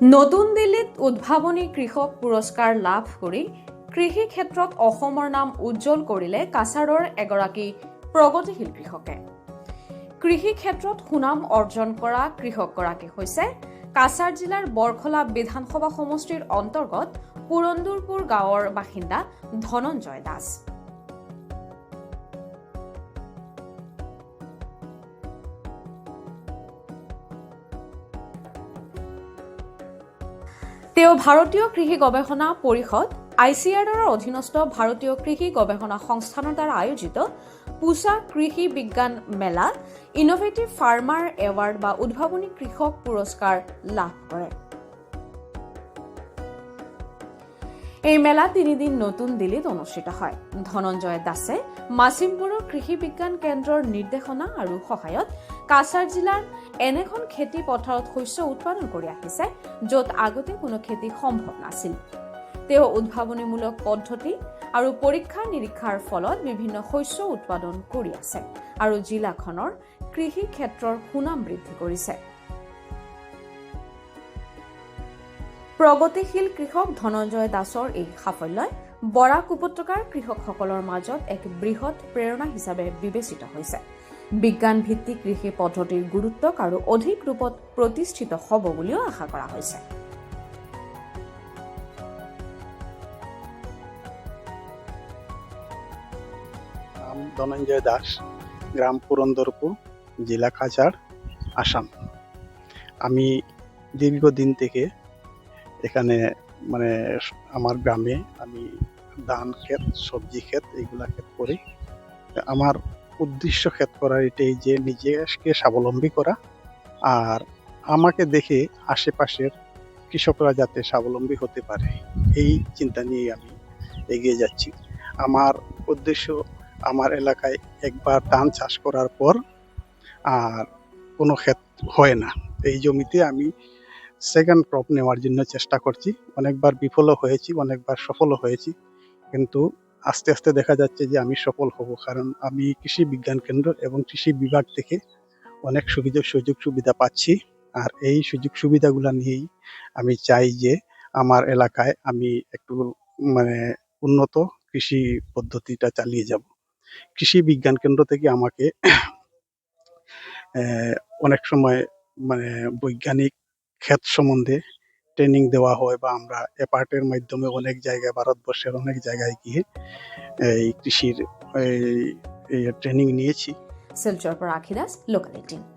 নতুন দিল্লীত উদ্ভাৱনী কৃষক পুৰস্কাৰ লাভ কৰি কৃষি ক্ষেত্ৰত অসমৰ নাম উজ্জ্বল কৰিলে কাছাৰৰ এগৰাকী প্ৰগতিশীল কৃষকে। কৃষি ক্ষেত্ৰত সুনাম অৰ্জন কৰা কৃষকগৰাকী হৈছে কাছাৰ জিলাৰ বৰখলা বিধানসভা সমষ্টিৰ অন্তৰ্গত পুৰন্দৰপুৰ গাঁৱৰ বাসিন্দা ধনঞ্জয় দাস। তেওঁ ভাৰতীয় কৃষি গৱেষণা পৰিষদ ICAR-ৰ অধীনস্থ ভাৰতীয় কৃষি গৱেষণা সংস্থানৰ দ্বাৰা আয়োজিত পুছা কৃষি বিজ্ঞান মেলা ইনোভেটিভ ফাৰ্মাৰ এৱাৰ্ড বা উদ্ভাৱনী কৃষক পুৰস্কাৰ লাভ কৰে। এই মেলা 3 দিন নতুন দিল্লীত অনুষ্ঠিত হয়। ধনঞ্জয় দাসে মাছিমপুৰৰ কৃষি বিজ্ঞান কেন্দ্ৰৰ নিৰ্দেশনা আৰু সহায়ত কাছাৰ জিলাৰ এনেখন খেতি পথাৰত শস্য উৎপাদন কৰি আহিছে য'ত আগতে কোনো খেতি সম্ভৱ নাছিল। তেওঁ উদ্ভাৱনীমূলক পদ্ধতি আৰু পৰীক্ষা নিৰীক্ষাৰ ফলত বিভিন্ন শস্য উৎপাদন কৰি আছে আৰু জিলাখনৰ কৃষি ক্ষেত্ৰৰ সুনাম বৃদ্ধি কৰিছে। প্ৰগতিশীল কৃষক ধনঞ্জয় দাসৰ এই সাফল্যই বৰাক উপত্যকাৰ কৃষকসকলৰ মাজত এক বৃহৎ প্ৰেৰণা হিচাপে বিবেচিত হৈছে। বিজ্ঞান ভিত্তিক কৃষি পদ্ধতিৰ গুৰুত্বক আৰু অধিক ৰূপত প্ৰতিষ্ঠিত হ'ব বুলিও আশা কৰা হৈছে। নাম ধনঞ্জয় দাস, গ্রাম পুরন্দরপুর, জেলা কাছাড়, আসাম। আমি দীর্ঘদিন থেকে এখানে আমার গ্রামে আমি ধান ক্ষেত, সবজি ক্ষেত এইগুলা ক্ষেত করি। আমার উদ্দেশ্য ক্ষেত করার এটাই যে নিজেকে স্বাবলম্বী করা আর আমাকে দেখে আশেপাশের কৃষকরা যাতে স্বাবলম্বী হতে পারে এই চিন্তা নিয়ে আমি এগিয়ে যাচ্ছি। আমার উদ্দেশ্য আমার এলাকায় একবার ধান চাষ করার পর আর কোনো ক্ষেত হয় না, এই জমিতে আমি সেকেন্ড ক্রপ নেওয়ার জন্য চেষ্টা করছি। অনেকবার বিফলও হয়েছি, অনেকবার সফলও হয়েছি, কিন্তু আস্তে আস্তে দেখা যাচ্ছে যে আমি সফল হব, কারণ আমি কৃষি বিজ্ঞান কেন্দ্র এবং কৃষি বিভাগ থেকে অনেক সুযোগ সুবিধা পাচ্ছি। আর এই সুযোগ সুবিধাগুলো নিয়েই আমি চাই যে আমার এলাকায় আমি একটু উন্নত কৃষি পদ্ধতিটা চালিয়ে যাব। কৃষি বিজ্ঞান কেন্দ্র থেকে আমাকে অনেক সময় বৈজ্ঞানিক ক্ষেত সম্বন্ধে ট্রেনিং দেওয়া হয় বা আমরা অ্যাপার্টের মাধ্যমে অনেক জায়গায়, ভারতবর্ষের অনেক জায়গায় গিয়ে এই কৃষির ট্রেনিং নিয়েছি। শিলচৰ পৰা আখিদাস, লোকেল 18।